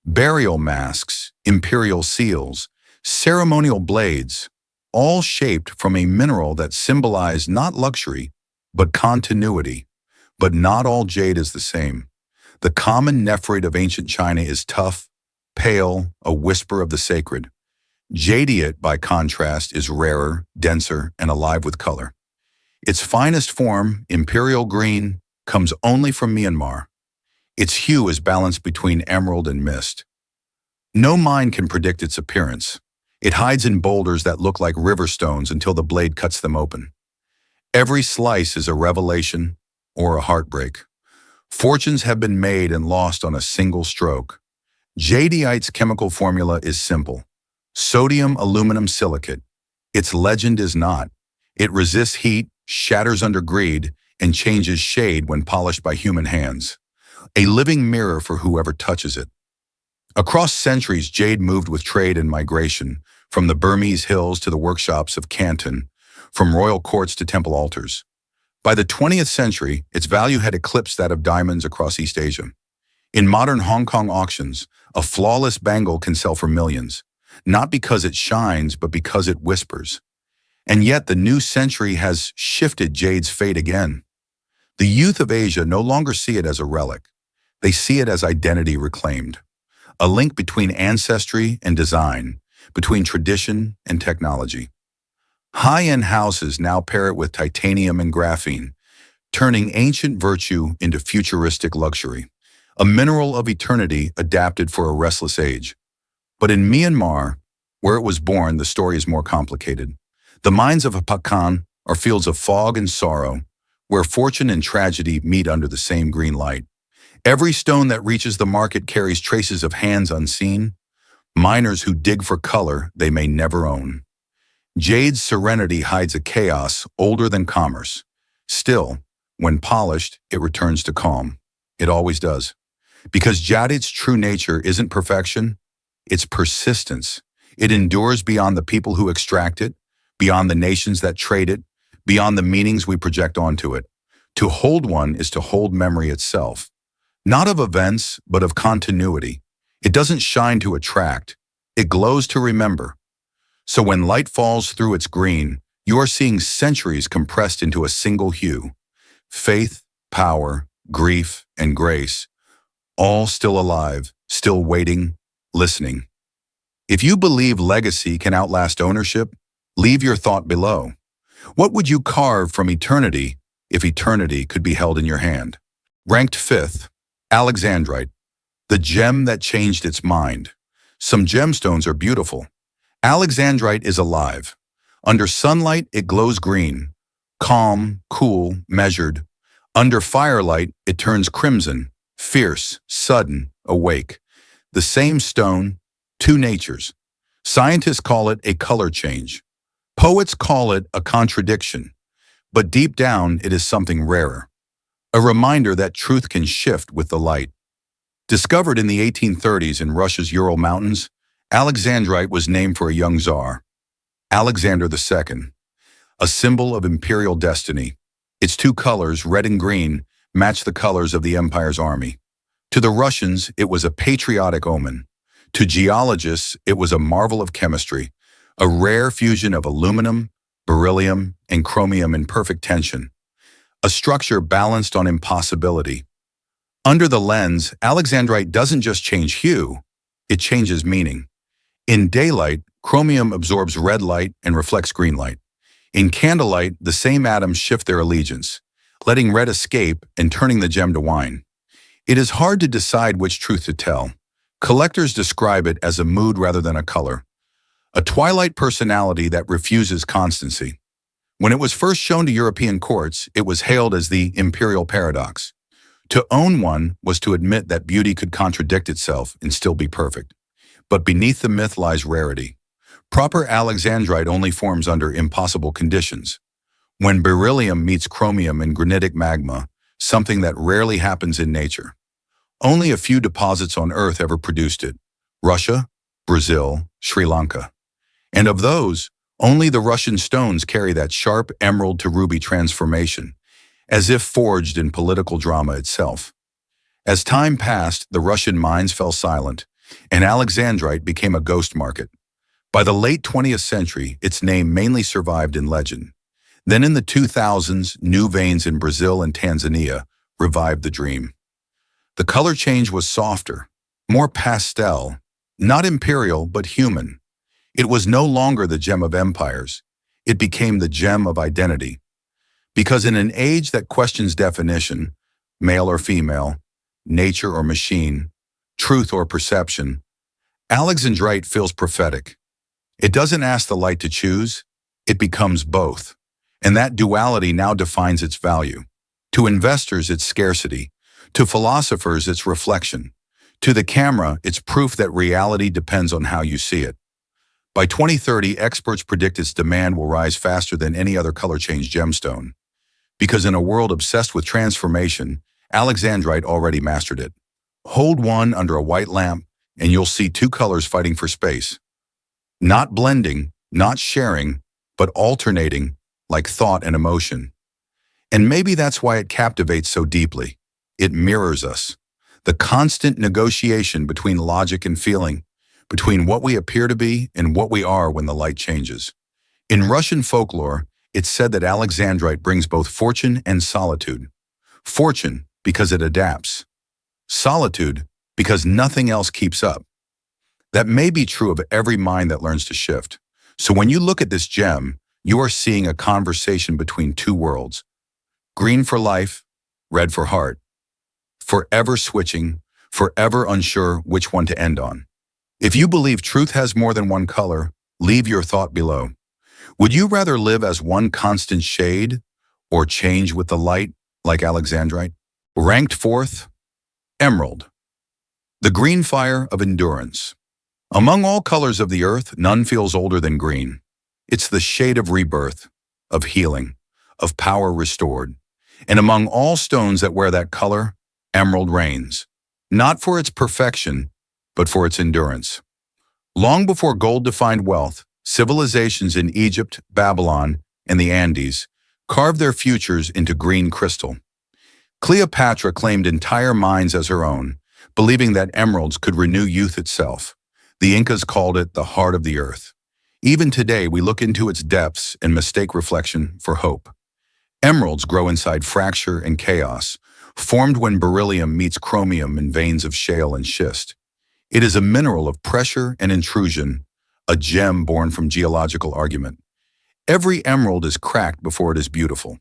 Burial masks, imperial seals, ceremonial blades, all shaped from a mineral that symbolized not luxury, but continuity. But not all jade is the same. The common nephrite of ancient China is tough, pale, a whisper of the sacred. Jadeite, by contrast, is rarer, denser, and alive with color. Its finest form, imperial green, comes only from Myanmar. Its hue is balanced between emerald and mist. No mind can predict its appearance. It hides in boulders that look like river stones until the blade cuts them open. Every slice is a revelation or a heartbreak. Fortunes have been made and lost on a single stroke. Jadeite's chemical formula is simple. Sodium aluminum silicate. Its legend is not. It resists heat, shatters under greed, and changes shade when polished by human hands. A living mirror for whoever touches it. Across centuries, jade moved with trade and migration, from the Burmese hills to the workshops of Canton, from royal courts to temple altars. By the 20th century, its value had eclipsed that of diamonds across East Asia. In modern Hong Kong auctions, a flawless bangle can sell for millions, not because it shines, but because it whispers. And yet the new century has shifted jade's fate again. The youth of Asia no longer see it as a relic. They see it as identity reclaimed, a link between ancestry and design, between tradition and technology. High-end houses now pair it with titanium and graphene, turning ancient virtue into futuristic luxury, a mineral of eternity adapted for a restless age. But in Myanmar, where it was born, the story is more complicated. The mines of Apakan are fields of fog and sorrow, where fortune and tragedy meet under the same green light. Every stone that reaches the market carries traces of hands unseen, miners who dig for color they may never own. Jade's serenity hides a chaos older than commerce. Still, when polished, it returns to calm. It always does. Because jadeite's true nature isn't perfection, it's persistence. It endures beyond the people who extract it, beyond the nations that trade it, beyond the meanings we project onto it. To hold one is to hold memory itself. Not of events, but of continuity. It doesn't shine to attract. It glows to remember. So when light falls through its green, you are seeing centuries compressed into a single hue. Faith, power, grief, and grace, all still alive, still waiting, listening. If you believe legacy can outlast ownership, leave your thought below. What would you carve from eternity if eternity could be held in your hand? Ranked 5th, Alexandrite, the gem that changed its mind. Some gemstones are beautiful. Alexandrite is alive. Under sunlight, it glows green, calm, cool, measured. Under firelight, it turns crimson, fierce, sudden, awake. The same stone, two natures. Scientists call it a color change. Poets call it a contradiction. But deep down, it is something rarer. A reminder that truth can shift with the light. Discovered in the 1830s in Russia's Ural Mountains, Alexandrite was named for a young czar, Alexander II, a symbol of imperial destiny. Its two colors, red and green, match the colors of the empire's army. To the Russians, it was a patriotic omen. To geologists, it was a marvel of chemistry, a rare fusion of aluminum, beryllium, and chromium in perfect tension, a structure balanced on impossibility. Under the lens, Alexandrite doesn't just change hue, it changes meaning. In daylight, chromium absorbs red light and reflects green light. In candlelight, the same atoms shift their allegiance, letting red escape and turning the gem to wine. It is hard to decide which truth to tell. Collectors describe it as a mood rather than a color, a twilight personality that refuses constancy. When it was first shown to European courts, it was hailed as the imperial paradox. To own one was to admit that beauty could contradict itself and still be perfect. But beneath the myth lies rarity. Proper Alexandrite only forms under impossible conditions. When beryllium meets chromium in granitic magma, something that rarely happens in nature. Only a few deposits on Earth ever produced it: Russia, Brazil, Sri Lanka. And of those, only the Russian stones carry that sharp emerald to ruby transformation, as if forged in political drama itself. As time passed, the Russian mines fell silent, and Alexandrite became a ghost market. By the late 20th century, its name mainly survived in legend. Then in the 2000s, new veins in Brazil and Tanzania revived the dream. The color change was softer, more pastel, not imperial but human. It was no longer the gem of empires. It became the gem of identity. Because in an age that questions definition, male or female, nature or machine, truth or perception, Alexandrite feels prophetic. It doesn't ask the light to choose, it becomes both. And that duality now defines its value. To investors, it's scarcity. To philosophers, it's reflection. To the camera, it's proof that reality depends on how you see it. By 2030, experts predict its demand will rise faster than any other color change gemstone. Because in a world obsessed with transformation, Alexandrite already mastered it. Hold one under a white lamp, and you'll see two colors fighting for space. Not blending, not sharing, but alternating, like thought and emotion. And maybe that's why it captivates so deeply. It mirrors us. The constant negotiation between logic and feeling, between what we appear to be and what we are when the light changes. In Russian folklore, it's said that Alexandrite brings both fortune and solitude. Fortune, because it adapts. Solitude, because nothing else keeps up. That may be true of every mind that learns to shift. So when you look at this gem, you are seeing a conversation between two worlds. Green for life, red for heart. Forever switching, forever unsure which one to end on. If you believe truth has more than one color, leave your thought below. Would you rather live as one constant shade or change with the light like Alexandrite? Ranked fourth, emerald. The green fire of endurance. Among all colors of the earth, none feels older than green. It's the shade of rebirth, of healing, of power restored. And among all stones that wear that color, emerald reigns, not for its perfection, but for its endurance. Long before gold defined wealth, civilizations in Egypt, Babylon, and the Andes carved their futures into green crystal. Cleopatra claimed entire mines as her own, believing that emeralds could renew youth itself. The Incas called it the heart of the earth. Even today, we look into its depths and mistake reflection for hope. Emeralds grow inside fracture and chaos, formed when beryllium meets chromium in veins of shale and schist. It is a mineral of pressure and intrusion, a gem born from geological argument. Every emerald is cracked before it is beautiful.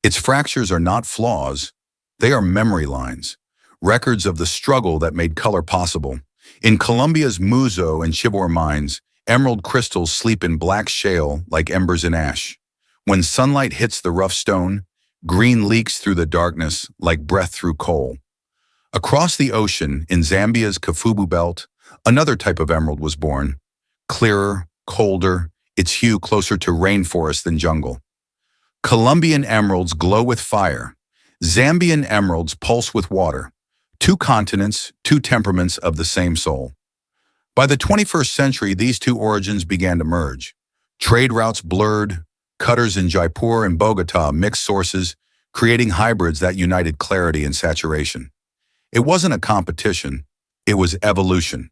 Its fractures are not flaws, they are memory lines, records of the struggle that made color possible. In Colombia's Muzo and Chibor mines, emerald crystals sleep in black shale like embers in ash. When sunlight hits the rough stone, green leaks through the darkness like breath through coal. Across the ocean, in Zambia's Kafubu Belt, another type of emerald was born. Clearer, colder, its hue closer to rainforest than jungle. Colombian emeralds glow with fire. Zambian emeralds pulse with water. Two continents, two temperaments of the same soul. By the 21st century, these two origins began to merge. Trade routes blurred, cutters in Jaipur and Bogota mixed sources, creating hybrids that united clarity and saturation. It wasn't a competition, it was evolution,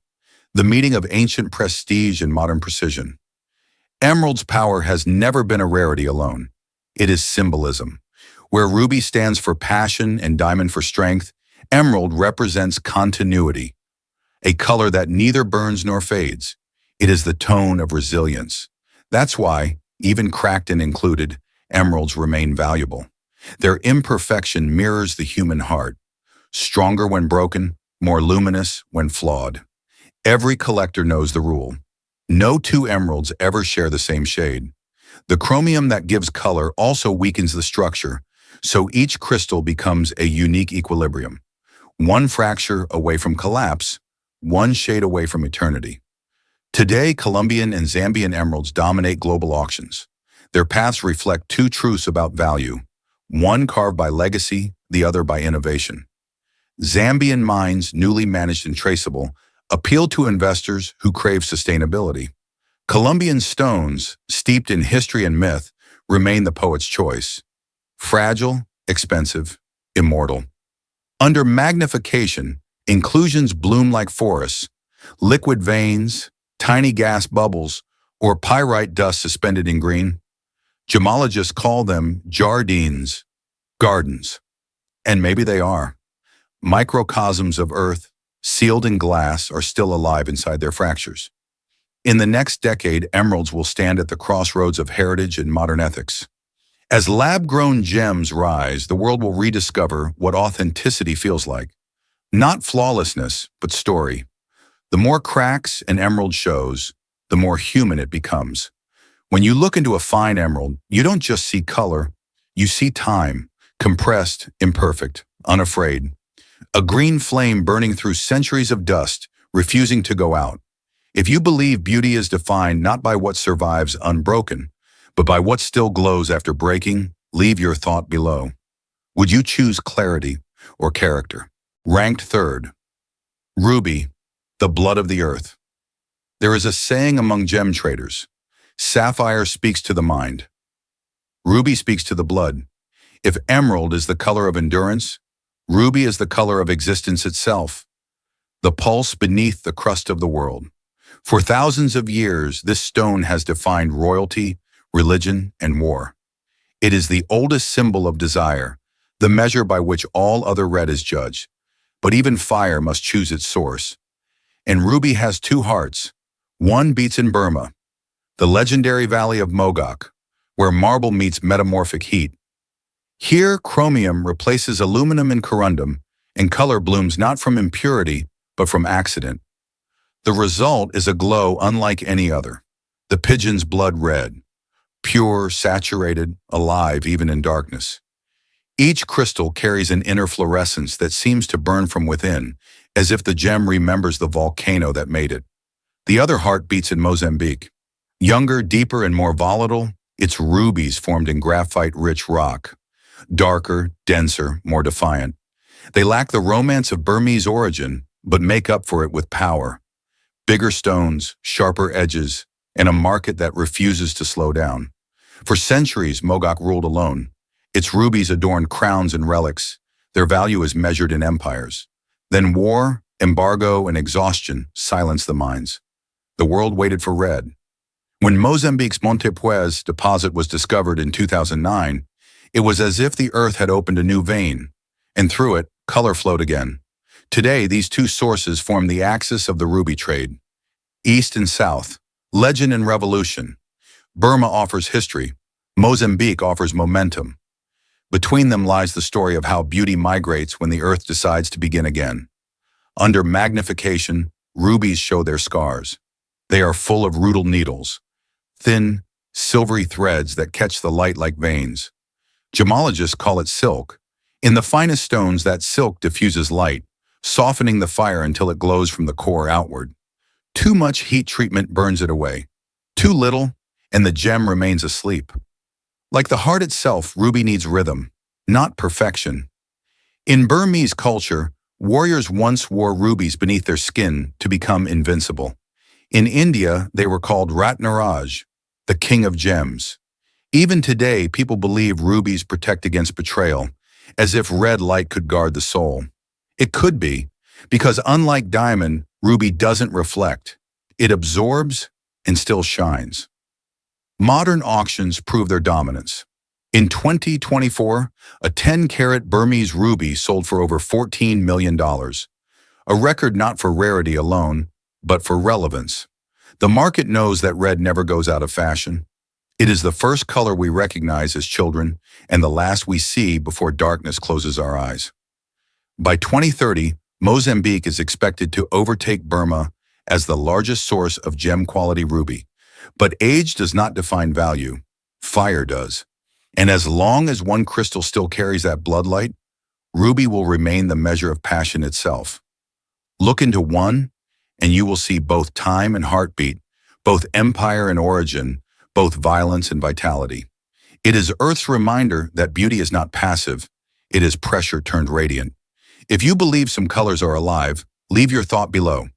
the meeting of ancient prestige and modern precision. Emerald's power has never been a rarity alone. It is symbolism. Where ruby stands for passion and diamond for strength, Emerald represents continuity, a color that neither burns nor fades. It is the tone of resilience. That's why, even cracked and included, emeralds remain valuable. Their imperfection mirrors the human heart, stronger when broken, more luminous when flawed. Every collector knows the rule. No two emeralds ever share the same shade. The chromium that gives color also weakens the structure, so each crystal becomes a unique equilibrium. One fracture away from collapse, one shade away from eternity. Today, Colombian and Zambian emeralds dominate global auctions. Their paths reflect two truths about value, one carved by legacy, the other by innovation. Zambian mines, newly managed and traceable, appeal to investors who crave sustainability. Colombian stones, steeped in history and myth, remain the poet's choice. Fragile, expensive, immortal. Under magnification, inclusions bloom like forests, liquid veins, tiny gas bubbles, or pyrite dust suspended in green. Gemologists call them jardines, gardens. And maybe they are. Microcosms of earth, sealed in glass, are still alive inside their fractures. In the next decade, emeralds will stand at the crossroads of heritage and modern ethics. As lab-grown gems rise, the world will rediscover what authenticity feels like. Not flawlessness, but story. The more cracks an emerald shows, the more human it becomes. When you look into a fine emerald, you don't just see color, you see time, compressed, imperfect, unafraid. A green flame burning through centuries of dust, refusing to go out. If you believe beauty is defined not by what survives unbroken, but by what still glows after breaking, leave your thought below. Would you choose clarity or character? Ranked third. Ruby, the blood of the earth. There is a saying among gem traders. Sapphire speaks to the mind. Ruby speaks to the blood. If emerald is the color of endurance, ruby is the color of existence itself, the pulse beneath the crust of the world. For thousands of years, this stone has defined royalty, religion, and war. It is the oldest symbol of desire, the measure by which all other red is judged. But even fire must choose its source. And ruby has two hearts. One beats in Burma, the legendary valley of Mogok, where marble meets metamorphic heat. Here, chromium replaces aluminum and corundum, and color blooms not from impurity, but from accident. The result is a glow unlike any other. The pigeon's blood red, pure, saturated, alive even in darkness. Each crystal carries an inner fluorescence that seems to burn from within, as if the gem remembers the volcano that made it. The other heart beats in Mozambique. Younger, deeper, and more volatile, it's rubies formed in graphite-rich rock. Darker, denser, more defiant. They lack the romance of Burmese origin, but make up for it with power. Bigger stones, sharper edges, and a market that refuses to slow down. For centuries, Mogok ruled alone. Its rubies adorned crowns and relics. Their value is measured in empires. Then war, embargo, and exhaustion silenced the mines. The world waited for red. When Mozambique's Montepuez deposit was discovered in 2009, it was as if the earth had opened a new vein, and through it, color flowed again. Today, these two sources form the axis of the ruby trade. East and South, legend and revolution. Burma offers history. Mozambique offers momentum. Between them lies the story of how beauty migrates when the earth decides to begin again. Under magnification, rubies show their scars. They are full of rutile needles, thin, silvery threads that catch the light like veins. Gemologists call it silk. In the finest stones, that silk diffuses light, softening the fire until it glows from the core outward. Too much heat treatment burns it away. Too little, and the gem remains asleep. Like the heart itself, ruby needs rhythm, not perfection. In Burmese culture, warriors once wore rubies beneath their skin to become invincible. In India, they were called Ratnaraj, the king of gems. Even today, people believe rubies protect against betrayal, as if red light could guard the soul. It could be, because unlike diamond, ruby doesn't reflect. It absorbs and still shines. Modern auctions prove their dominance. In 2024, a 10-carat Burmese ruby sold for over $14 million, a record not for rarity alone, but for relevance. The market knows that red never goes out of fashion. It is the first color we recognize as children and the last we see before darkness closes our eyes. By 2030, Mozambique is expected to overtake Burma as the largest source of gem-quality ruby. But age does not define value. Fire does. And as long as one crystal still carries that bloodlight, ruby will remain the measure of passion itself. Look into one, and you will see both time and heartbeat, both empire and origin, both violence and vitality. It is Earth's reminder that beauty is not passive, it is pressure turned radiant. If you believe some colors are alive, leave your thought below.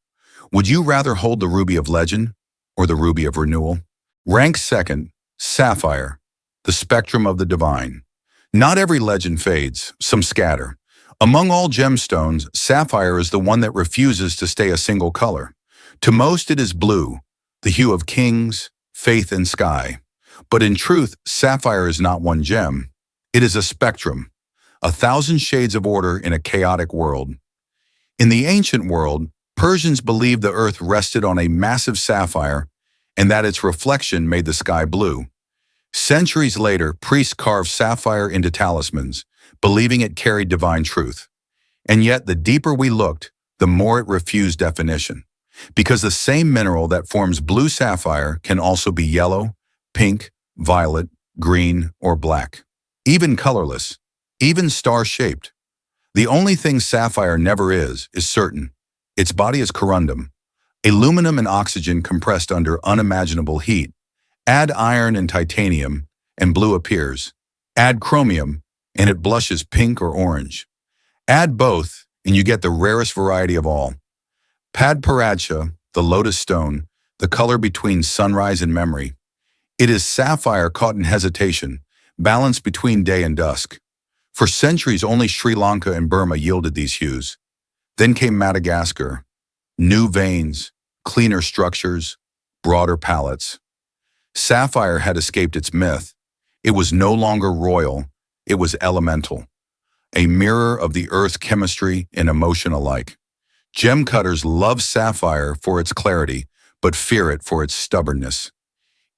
Would you rather hold the ruby of legend or the ruby of renewal? Rank second, sapphire, the spectrum of the divine. Not every legend fades, some scatter. Among all gemstones, sapphire is the one that refuses to stay a single color. To most it is blue, the hue of kings, faith and sky. But in truth, sapphire is not one gem. It is a spectrum, 1,000 shades of order in a chaotic world. In the ancient world, Persians believed the earth rested on a massive sapphire and that its reflection made the sky blue. Centuries later, priests carved sapphire into talismans, believing it carried divine truth. And yet, the deeper we looked, the more it refused definition. Because the same mineral that forms blue sapphire can also be yellow, pink, violet, green, or black. Even colorless, even star-shaped. The only thing sapphire never is certain. Its body is corundum, aluminum and oxygen compressed under unimaginable heat. Add iron and titanium, and blue appears. Add chromium, and it blushes pink or orange. Add both, and you get the rarest variety of all. Padparadscha, the lotus stone, the color between sunrise and memory. It is sapphire caught in hesitation, balanced between day and dusk. For centuries, only Sri Lanka and Burma yielded these hues. Then came Madagascar. New veins, cleaner structures, broader palettes. Sapphire had escaped its myth. It was no longer royal, it was elemental. A mirror of the earth's chemistry and emotion alike. Gem cutters love sapphire for its clarity, but fear it for its stubbornness.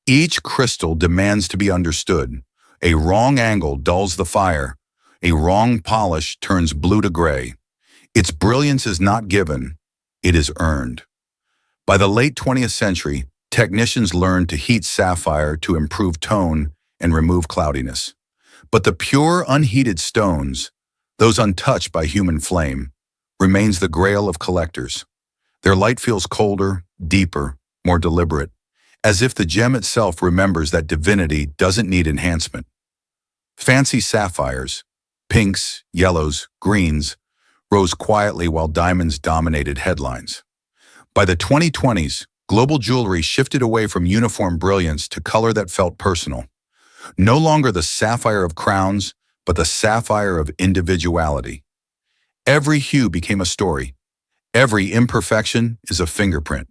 Each crystal demands to be understood. A wrong angle dulls the fire. A wrong polish turns blue to gray. Its brilliance is not given, it is earned. By the late 20th century, technicians learned to heat sapphire to improve tone and remove cloudiness. But the pure, unheated stones, those untouched by human flame, remains the grail of collectors. Their light feels colder, deeper, more deliberate, as if the gem itself remembers that divinity doesn't need enhancement. Fancy sapphires, pinks, yellows, greens, rose quietly while diamonds dominated headlines. By the 2020s, global jewelry shifted away from uniform brilliance to color that felt personal. No longer the sapphire of crowns, but the sapphire of individuality. Every hue became a story. Every imperfection is a fingerprint.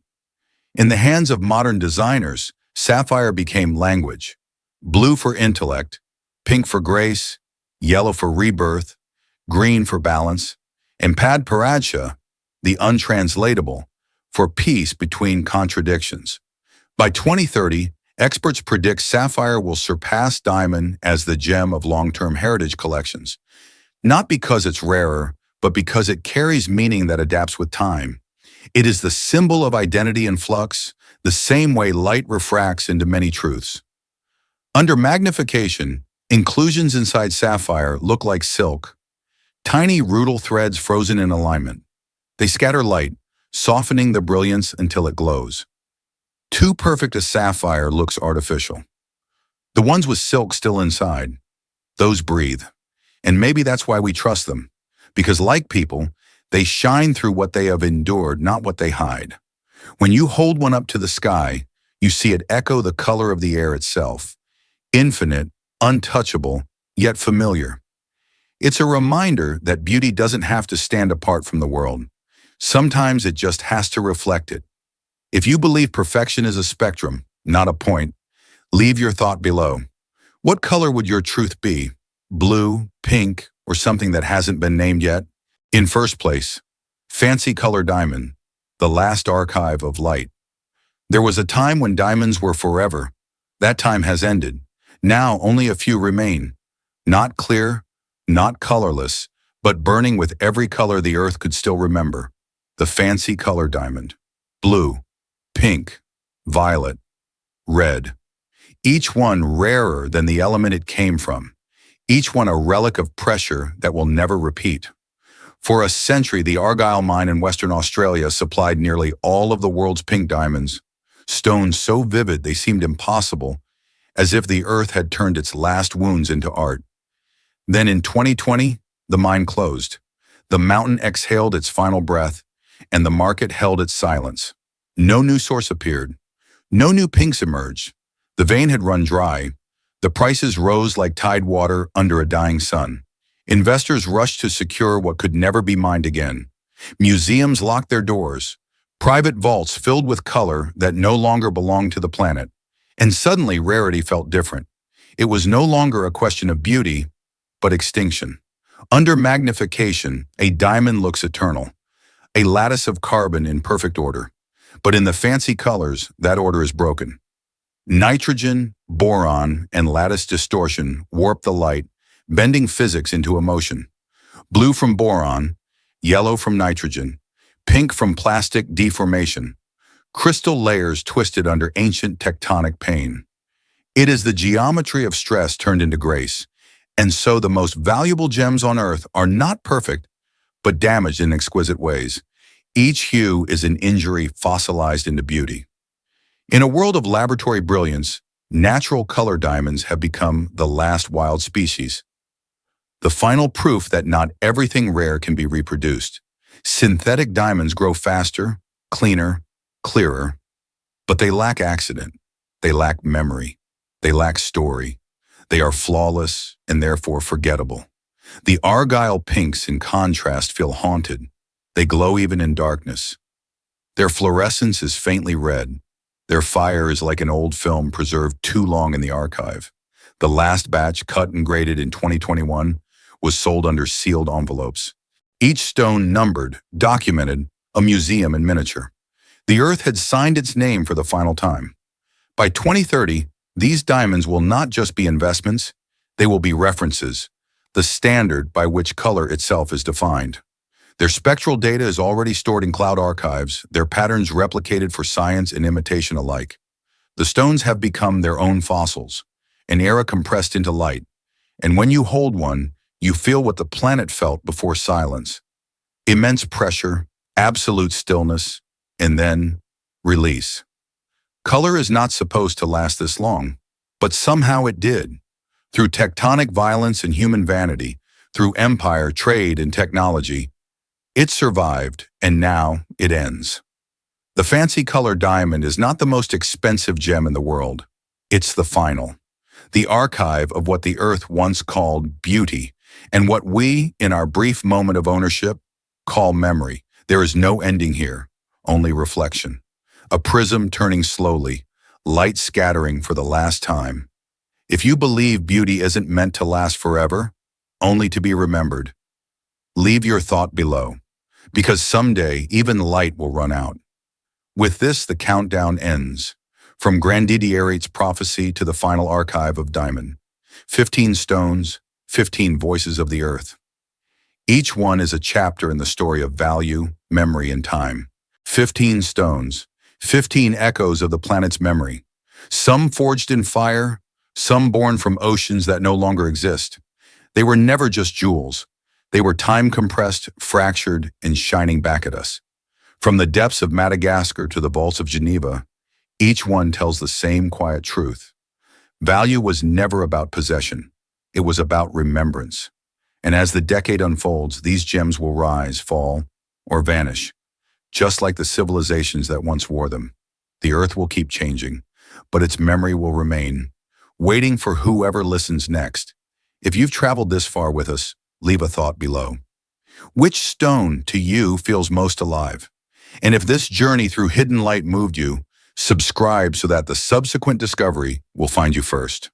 In the hands of modern designers, sapphire became language. Blue for intellect, pink for grace, yellow for rebirth, green for balance, and Padparadscha, the untranslatable, for peace between contradictions. By 2030, experts predict sapphire will surpass diamond as the gem of long-term heritage collections. Not because it's rarer, but because it carries meaning that adapts with time. It is the symbol of identity in flux, the same way light refracts into many truths. Under magnification, inclusions inside sapphire look like silk, tiny rudal threads frozen in alignment. They scatter light, softening the brilliance until it glows. Too perfect a sapphire looks artificial. The ones with silk still inside, those breathe. And maybe that's why we trust them, because like people, they shine through what they have endured, not what they hide. When you hold one up to the sky, you see it echo the color of the air itself. Infinite, untouchable, yet familiar. It's a reminder that beauty doesn't have to stand apart from the world. Sometimes it just has to reflect it. If you believe perfection is a spectrum, not a point, leave your thought below. What color would your truth be? Blue, pink, or something that hasn't been named yet? In first place, fancy color diamond, the last archive of light. There was a time when diamonds were forever. That time has ended. Now only a few remain. Not clear, not colorless, but burning with every color the earth could still remember. The fancy color diamond. Blue, pink, violet, red. Each one rarer than the element it came from. Each one a relic of pressure that will never repeat. For a century, the Argyle mine in Western Australia supplied nearly all of the world's pink diamonds, stones so vivid they seemed impossible, as if the earth had turned its last wounds into art. Then in 2020, the mine closed. The mountain exhaled its final breath, and the market held its silence. No new source appeared. No new pinks emerged. The vein had run dry. The prices rose like tide water under a dying sun. Investors rushed to secure what could never be mined again. Museums locked their doors. Private vaults filled with color that no longer belonged to the planet. And suddenly rarity felt different. It was no longer a question of beauty, but extinction. Under magnification, a diamond looks eternal, a lattice of carbon in perfect order. But in the fancy colors, that order is broken. Nitrogen, boron, and lattice distortion warp the light, bending physics into emotion. Blue from boron, yellow from nitrogen, pink from plastic deformation. Crystal layers twisted under ancient tectonic pain. It is the geometry of stress turned into grace. And so the most valuable gems on earth are not perfect, but damaged in exquisite ways. Each hue is an injury fossilized into beauty. In a world of laboratory brilliance, natural color diamonds have become the last wild species. The final proof that not everything rare can be reproduced. Synthetic diamonds grow faster, cleaner, clearer, but they lack accident. They lack memory. They lack story. They are flawless and therefore forgettable. The Argyle pinks, in contrast, feel haunted. They glow even in darkness. Their fluorescence is faintly red. Their fire is like an old film preserved too long in the archive. The last batch, cut and graded in 2021, was sold under sealed envelopes. Each stone numbered, documented, a museum in miniature. The earth had signed its name for the final time. By 2030, these diamonds will not just be investments, they will be references, the standard by which color itself is defined. Their spectral data is already stored in cloud archives, their patterns replicated for science and imitation alike. The stones have become their own fossils, an era compressed into light. And when you hold one, you feel what the planet felt before silence. Immense pressure, absolute stillness, and then release. Color is not supposed to last this long, but somehow it did. Through tectonic violence and human vanity, through empire, trade, and technology, it survived, and now it ends. The fancy color diamond is not the most expensive gem in the world. It's the final. The archive of what the earth once called beauty, and what we, in our brief moment of ownership, call memory. There is no ending here, only reflection. A prism turning slowly, light scattering for the last time. If you believe beauty isn't meant to last forever, only to be remembered, leave your thought below, because someday even light will run out. With this, the countdown ends. From Grandidierite's prophecy to the final archive of diamond. 15 stones, 15 voices of the earth. Each one is a chapter in the story of value, memory, and time. 15 stones, 15 echoes of the planet's memory. Some forged in fire, some born from oceans that no longer exist. They were never just jewels. They were time-compressed, fractured, and shining back at us. From the depths of Madagascar to the vaults of Geneva, each one tells the same quiet truth. Value was never about possession. It was about remembrance. And as the decade unfolds, these gems will rise, fall, or vanish, just like the civilizations that once wore them. The earth will keep changing, but its memory will remain, waiting for whoever listens next. If you've traveled this far with us, leave a thought below. Which stone to you feels most alive? And if this journey through hidden light moved you, subscribe so that the subsequent discovery will find you first.